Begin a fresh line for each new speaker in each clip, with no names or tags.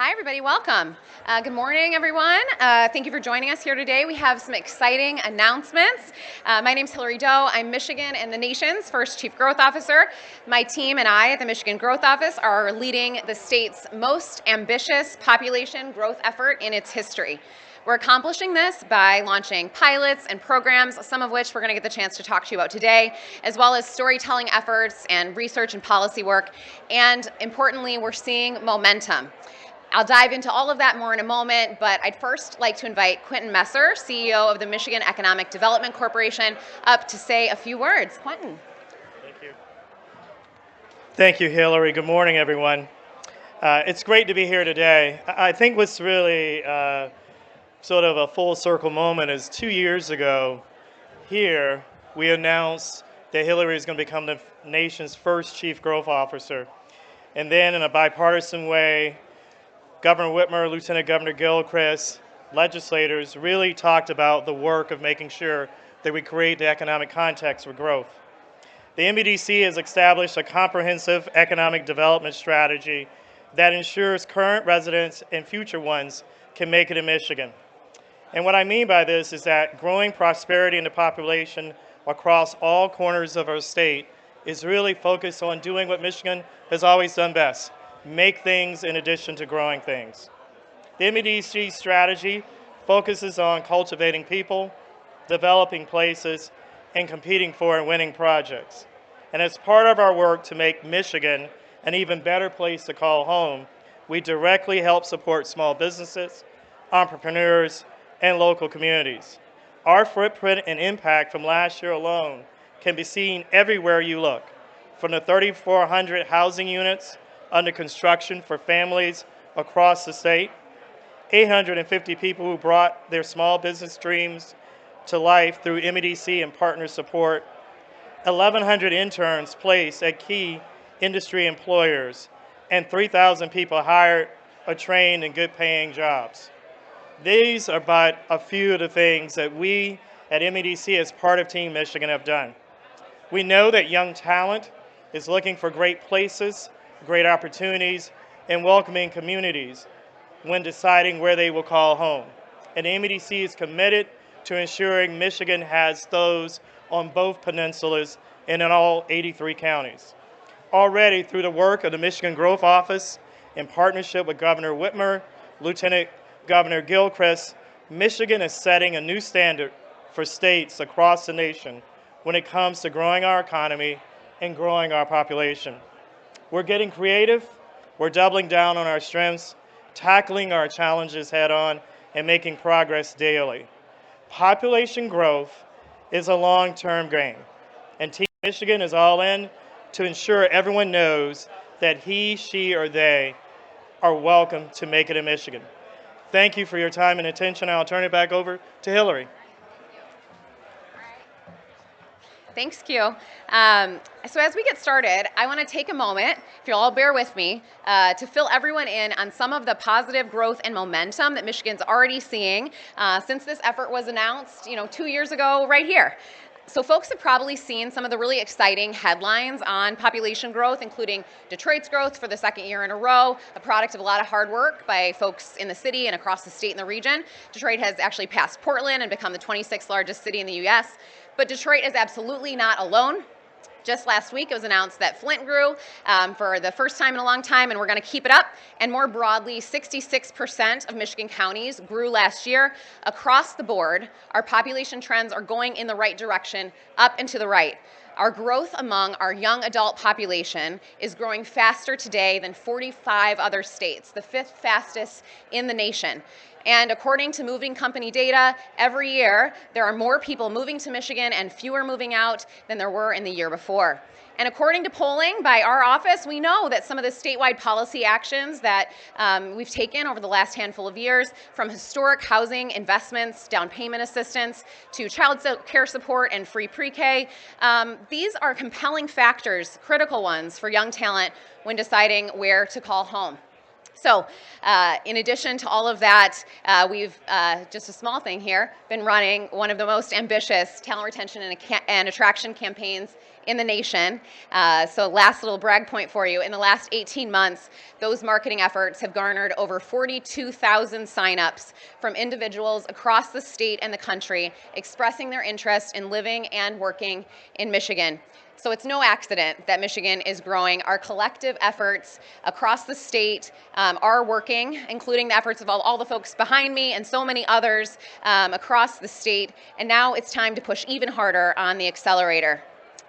Hi, everybody. Welcome. Good morning, everyone. Thank you for joining us here today. We have some exciting announcements. My name's Hilary. I'm Michigan and the nation's first Chief Growth Officer. My team and I at the Michigan Growth Office are leading the state's most ambitious population growth effort in its history. We're accomplishing this by launching pilots and programs, some of which we're going to get the chance to talk to you about today, as well as storytelling efforts and research and policy work. And importantly, we're seeing momentum. I'll dive into all of that more in a moment, but I'd first like to invite Quentin, CEO of the Michigan Economic Development Corporation, up to say a few words. Quentin.
Thank you. Thank you, Hilary. Good morning, everyone. It's great to be here today. I think what's really sort of a full circle moment is 2 years ago here we announced that Hilary is going to become the nation's first Chief Growth Officer. And then in a bipartisan way, Governor Whitmer, Lieutenant Governor Gilchrist, legislators really talked about the work of making sure that we create the economic context for growth. The MBDC has established a comprehensive economic development strategy that ensures current residents and future ones can make it in Michigan. And what I mean by this is that growing prosperity in the population across all corners of our state is really focused on doing what Michigan has always done best: make things in addition to growing things. The MBDC strategy focuses on cultivating people, developing places, and competing for and winning projects. And as part of our work to make Michigan an even better place to call home, we directly help support small businesses, entrepreneurs, and local communities. Our footprint and impact from last year alone can be seen everywhere you look, from the 3,400 housing units under construction for families across the state, 850 people who brought their small business dreams to life through MEDC and partner support, 1,100 interns placed at key industry employers, and 3,000 people hired or trained in good-paying jobs. These are but a few of the things that we at MEDC as part of Team Michigan have done. We know that young talent is looking for great places, great opportunities, and welcoming communities when deciding where they will call home. And MEDC is committed to ensuring Michigan has those on both peninsulas and in all 83 counties. Already, through the work of the Michigan Growth Office, in partnership with Governor Whitmer, Lieutenant Governor Gilchrist, Michigan is setting a new standard for states across the nation when it comes to growing our economy and growing our population. We're getting creative, we're doubling down on our strengths, tackling our challenges head on, and making progress daily. Population growth is a long-term game, and Team Michigan is all in to ensure everyone knows that he, she, or they are welcome to make it in Michigan. Thank you for your time and attention. I'll turn it back over to Hilary.
Thanks, Q. So as we get started, I want to take a moment, if you'll all bear with me, to fill everyone in on some of the positive growth and momentum that Michigan's already seeing since this effort was announced, 2 years ago right here. So folks have probably seen some of the really exciting headlines on population growth, including Detroit's growth for the second year in a row, a product of a lot of hard work by folks in the city and across the state and the region. Detroit has actually passed Portland and become the 26th largest city in the U.S., but Detroit is absolutely not alone. Just last week, it was announced that Flint grew for the first time in a long time, and we're going to keep it up. And more broadly, 66% of Michigan counties grew last year. Across the board, our population trends are going in the right direction, up and to the right. Our growth among our young adult population is growing faster today than 45 other states, the fifth fastest in the nation. And according to moving company data, every year there are more people moving to Michigan and fewer moving out than there were in the year before. And according to polling by our office, we know that some of the statewide policy actions that we've taken over the last handful of years, from historic housing investments, down payment assistance, to child care support and free pre-K, these are compelling factors, critical ones for young talent when deciding where to call home. So in addition to all of that, we've, just a small thing here, been running one of the most ambitious talent retention and attraction campaigns in the nation. So last little brag point for you, in the last 18 months, those marketing efforts have garnered over 42,000 signups from individuals across the state and the country expressing their interest in living and working in Michigan. So it's no accident that Michigan is growing. Our collective efforts across the state are working, including the efforts of all the folks behind me and so many others across the state. And now it's time to push even harder on the accelerator.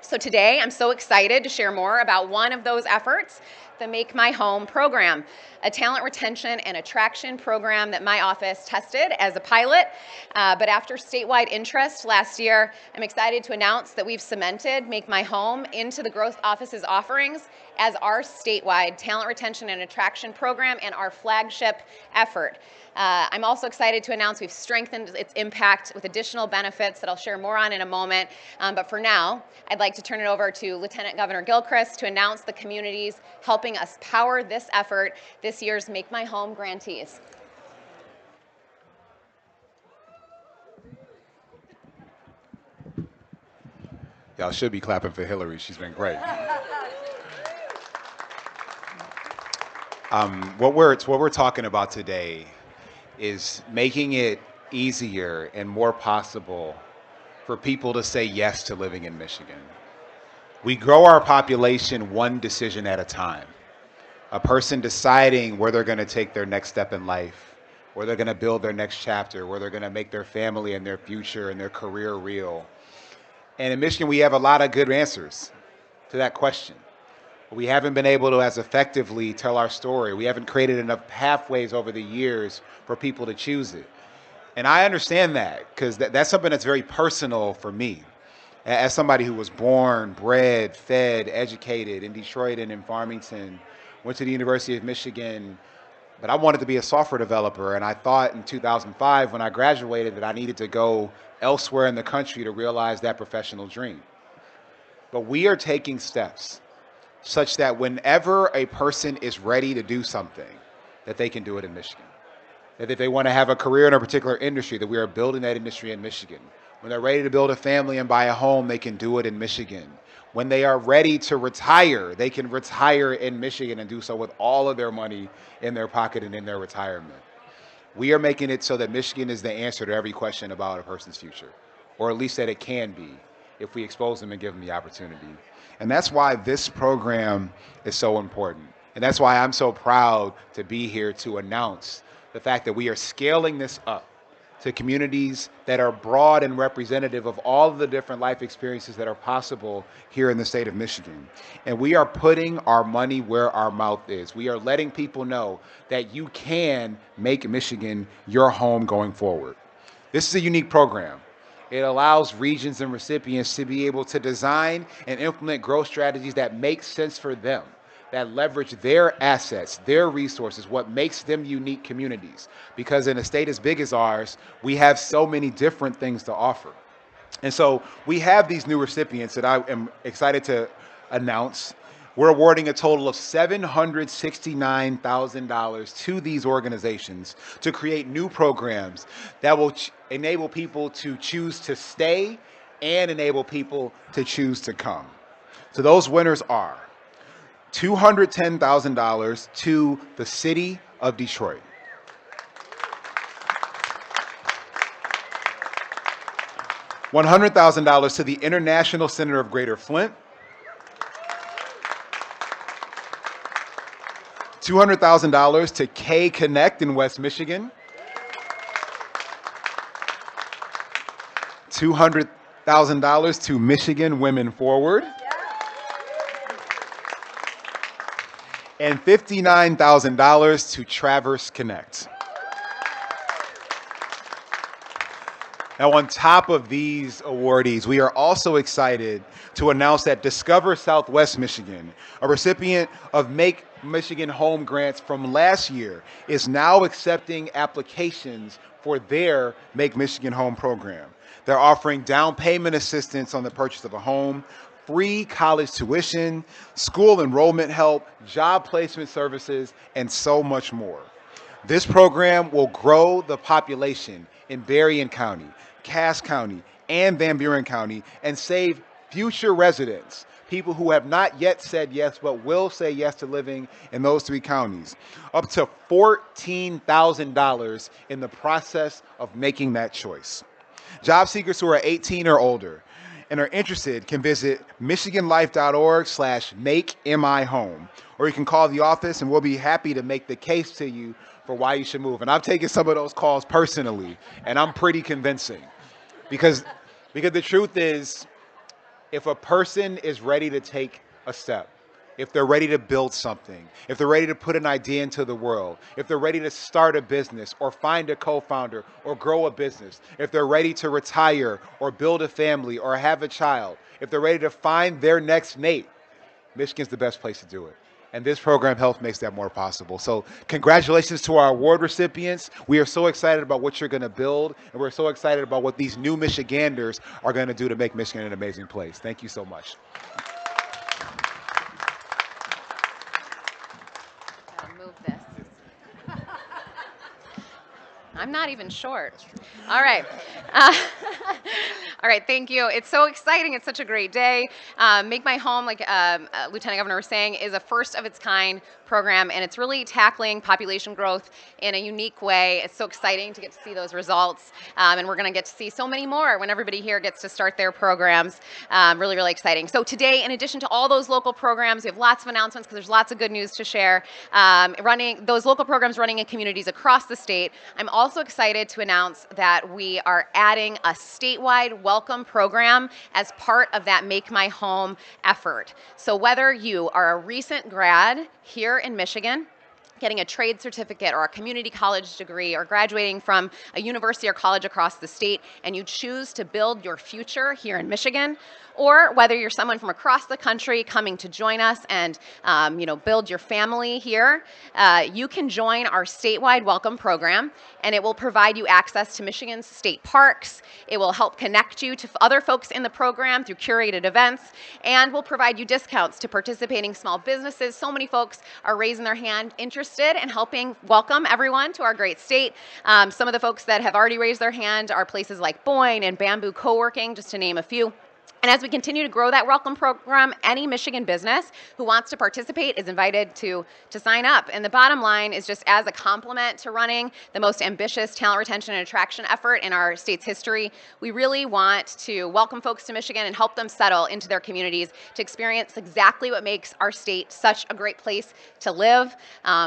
So today, I'm so excited to share more about one of those efforts, the Make My Home program, a talent retention and attraction program that my office tested as a pilot. But after statewide interest last year, I'm excited to announce that we've cemented Make My Home into the Growth Office's offerings as our statewide talent retention and attraction program and our flagship effort. I'm also excited to announce we've strengthened its impact with additional benefits that I'll share more on in a moment. But for now, I'd like to turn it over to Lieutenant Governor Gilchrist to announce the communities helping us power this effort, this year's Make My Home grantees.
Y'all should be clapping for Hilary. She's been great. What we're talking about today is making it easier and more possible for people to say yes to living in Michigan. We grow our population one decision at a time. A person deciding where they're going to take their next step in life, where they're going to build their next chapter, where they're going to make their family and their future and their career real. And in Michigan, we have a lot of good answers to that question. We haven't been able to as effectively tell our story. We haven't created enough pathways over the years for people to choose it. And I understand that because that's something that's very personal for me. As somebody who was born, bred, fed, educated in Detroit and in Farmington, went to the University of Michigan, but I wanted to be a software developer. And I thought in 2005 when I graduated that I needed to go elsewhere in the country to realize that professional dream. But we are taking steps such that whenever a person is ready to do something, that they can do it in Michigan. That if they want to have a career in a particular industry, that we are building that industry in Michigan. When they're ready to build a family and buy a home, they can do it in Michigan. When they are ready to retire, they can retire in Michigan and do so with all of their money in their pocket and in their retirement. We are making it so that Michigan is the answer to every question about a person's future, or at least that it can be if we expose them and give them the opportunity. And that's why this program is so important. And that's why I'm so proud to be here to announce the fact that we are scaling this up to communities that are broad and representative of all of the different life experiences that are possible here in the state of Michigan. And we are putting our money where our mouth is. We are letting people know that you can make Michigan your home going forward. This is a unique program. It allows regions and recipients to be able to design and implement growth strategies that make sense for them, that leverage their assets, their resources, what makes them unique communities. Because in a state as big as ours, we have so many different things to offer. And so we have these new recipients that I am excited to announce. We're awarding a total of $769,000 to these organizations to create new programs that will enable people to choose to stay and enable people to choose to come. So those winners are $210,000 to the City of Detroit, $100,000 to the International Center of Greater Flint, $200,000 to K Connect in West Michigan, $200,000 to Michigan Women Forward, and $59,000 to Traverse Connect. Now, on top of these awardees, we are also excited to announce that Discover Southwest Michigan, a recipient of Make Michigan Home grants from last year, is now accepting applications for their Make Michigan Home program. They're offering down payment assistance on the purchase of a home, free college tuition, school enrollment help, job placement services, and so much more. This program will grow the population in Berrien County, Cass County, and Van Buren County and save future residents, people who have not yet said yes but will say yes to living in those three counties, up to $14,000 in the process of making that choice. Job seekers who are 18 or older and are interested can visit michiganlife.org/makemihome, or you can call the office and we'll be happy to make the case to you for why you should move. And I've taken some of those calls personally, and I'm pretty convincing. Because the truth is, if a person is ready to take a step, if they're ready to build something, if they're ready to put an idea into the world, if they're ready to start a business or find a co-founder or grow a business, if they're ready to retire or build a family or have a child, if they're ready to find their next mate, Michigan's the best place to do it. And this program helps makes that more possible. So congratulations to our award recipients. We are so excited about what you're going to build, and we're so excited about what these new Michiganders are going to do to make Michigan an amazing place. Thank you so much.
Move this. I'm not even short. All right. All right, thank you. It's so exciting. It's such a great day. Make My Home, like Lieutenant Governor was saying, is a first of its kind program, and it's really tackling population growth in a unique way. It's so exciting to get to see those results, and we're going to get to see so many more when everybody here gets to start their programs. Really, really exciting. So today, in addition to all those local programs, we have lots of announcements because there's lots of good news to share. Those local programs running in communities across the state. I'm also excited to announce that we are adding a statewide welcome program as part of that Make My Home effort. So whether you are a recent grad here in Michigan, getting a trade certificate or a community college degree, or graduating from a university or college across the state, and you choose to build your future here in Michigan, or whether you're someone from across the country coming to join us and build your family here, you can join our statewide welcome program, and it will provide you access to Michigan's state parks. It will help connect you to other folks in the program through curated events, and will provide you discounts to participating small businesses. So many folks are raising their hand, interested in helping welcome everyone to our great state. Some of the folks that have already raised their hand are places like Boyne and Bamboo Co-working, just to name a few. And as we continue to grow that welcome program, any Michigan business who wants to participate is invited to sign up. And the bottom line is, just as a complement to running the most ambitious talent retention and attraction effort in our state's history, we really want to welcome folks to Michigan and help them settle into their communities to experience exactly what makes our state such a great place to live.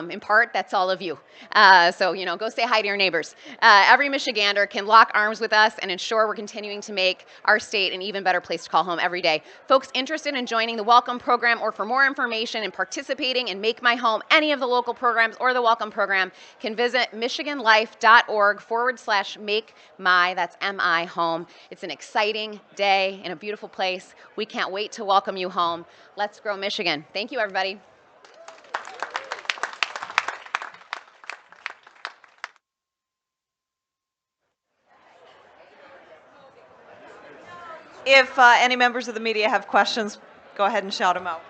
In part, that's all of you. So go say hi to your neighbors. Every Michigander can lock arms with us and ensure we're continuing to make our state an even better place to call home every day. Folks interested in joining the Welcome Program, or for more information and participating in Make My Home, any of the local programs or the Welcome Program, can visit michiganlife.org/make-my, that's M-I, home. It's an exciting day in a beautiful place. We can't wait to welcome you home. Let's grow Michigan. Thank you, everybody.
If any members of the media have questions, go ahead and shout them out.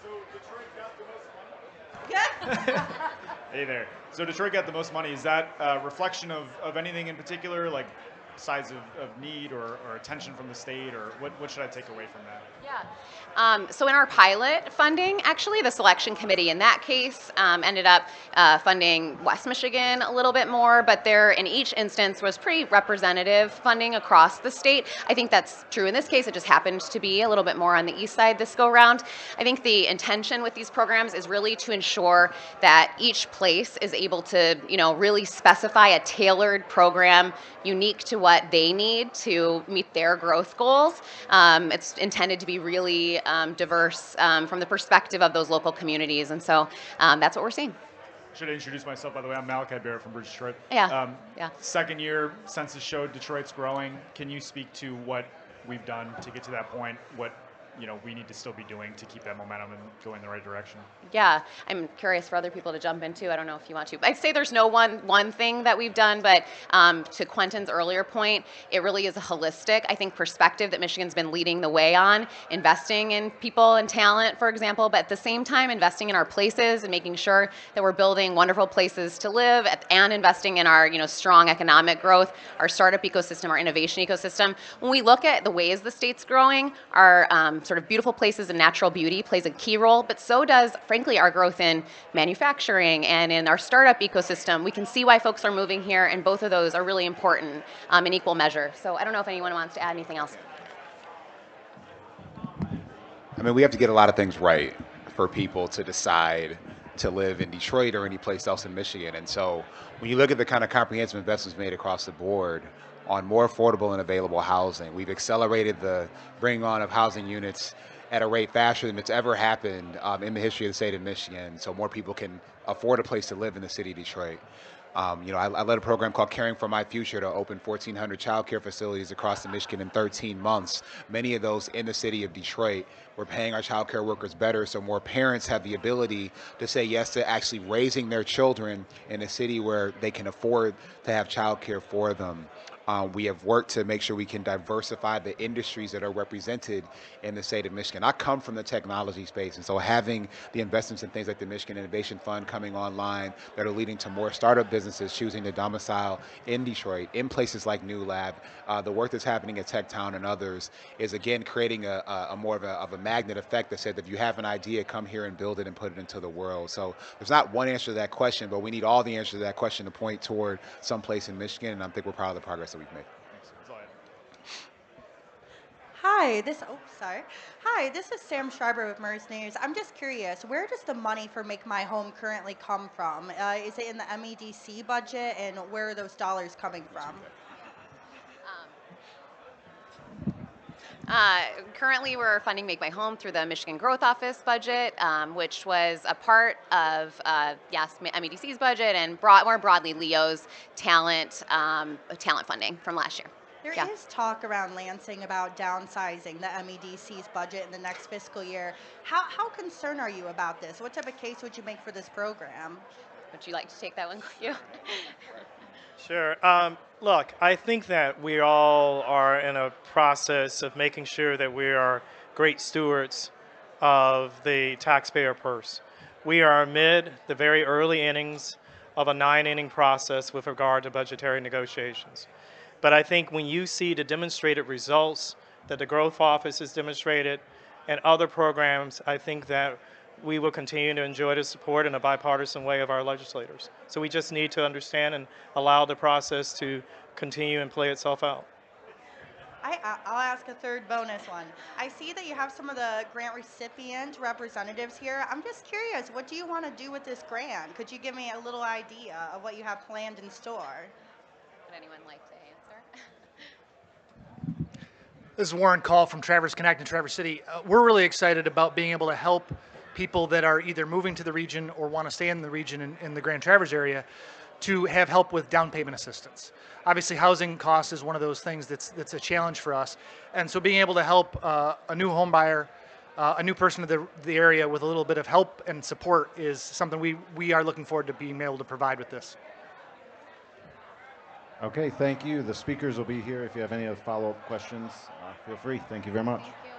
So Detroit got the most money?
Yeah.
Hey there. So Detroit got the most money. Is that a reflection of anything in particular, like size of need or attention from the state, or what should I take away from that?
Yeah. So in our pilot funding, actually, the selection committee in that case ended up funding West Michigan a little bit more, but there in each instance was pretty representative funding across the state. I think that's true in this case. It just happened to be a little bit more on the east side this go round. I think the intention with these programs is really to ensure that each place is able to, really specify a tailored program unique to what they need to meet their growth goals. It's intended to be really diverse from the perspective of those local communities, and so that's what we're seeing.
Should I introduce myself, by the way? I'm Malachi Barrett from Bridge Detroit.
Yeah.
Second year census showed Detroit's growing. Can you speak to what we've done to get to that point? What we need to still be doing to keep that momentum and go in the right direction?
Yeah, I'm curious for other people to jump into. I don't know if you want to. I'd say there's no one thing that we've done, but to Quentin's earlier point, it really is a holistic, I think, perspective that Michigan's been leading the way on, investing in people and talent, for example, but at the same time investing in our places and making sure that we're building wonderful places to live and investing in our strong economic growth, our startup ecosystem, our innovation ecosystem. When we look at the ways the state's growing, our sort of beautiful places and natural beauty plays a key role, but so does, frankly, our growth in manufacturing and in our startup ecosystem. We can see why folks are moving here, and both of those are really important in equal measure. So I don't know if anyone wants to add anything else.
I mean, we have to get a lot of things right for people to decide to live in Detroit or any place else in Michigan. And so when you look at the kind of comprehensive investments made across the board on more affordable and available housing, we've accelerated the bringing on of housing units at a rate faster than it's ever happened in the history of the state of Michigan, so more people can afford a place to live in the city of Detroit. I led a program called Caring for My Future to open 1,400 child care facilities across the Michigan in 13 months, many of those in the city of Detroit. We're paying our child care workers better so more parents have the ability to say yes to actually raising their children in a city where they can afford to have child care for them. We have worked to make sure we can diversify the industries that are represented in the state of Michigan. I come from the technology space, and so having the investments in things like the Michigan Innovation Fund coming online that are leading to more startup businesses choosing to domicile in Detroit, in places like New Lab, the work that's happening at Tech Town and others is again creating a more of a magnet effect that said that if you have an idea, come here and build it and put it into the world. So there's not one answer to that question, but we need all the answers to that question to point toward some place in Michigan, and I think we're proud of the progress that we've made.
That's all I have.
Hi, this is Sam Schreiber with MERS News. I'm just curious, where does the money for Make My Home currently come from? Is it in the MEDC budget, and where are those dollars coming from?
Currently, we're funding Make My Home through the Michigan Growth Office budget, which was a part of, MEDC's budget and more broadly Leo's talent funding from last year.
There
Yeah.
is talk around Lansing about downsizing the MEDC's budget in the next fiscal year. How concerned are you about this? What type of case would you make for this program?
Would you like to take that one, Q?
Sure. Look, I think that we all are in a process of making sure that we are great stewards of the taxpayer purse. We are amid the very early innings of a 9-inning process with regard to budgetary negotiations. But I think when you see the demonstrated results that the Growth Office has demonstrated and other programs, I think that we will continue to enjoy the support in a bipartisan way of our legislators. So we just need to understand and allow the process to continue and play itself out.
I'll ask a third bonus one. I see that you have some of the grant recipient representatives here. I'm just curious, what do you want to do with this grant? Could you give me a little idea of what you have planned in store?
Would anyone like to answer?
This is Warren Call from Traverse Connect in Traverse City. We're really excited about being able to help people that are either moving to the region or want to stay in the region in the Grand Traverse area to have help with down payment assistance. Obviously, housing costs is one of those things that's a challenge for us. And so being able to help a new home buyer, a new person to the area with a little bit of help and support is something we are looking forward to being able to provide with this.
Okay, thank you. The speakers will be here if you have any other follow-up questions. Feel free. Thank you very much.
Thank you.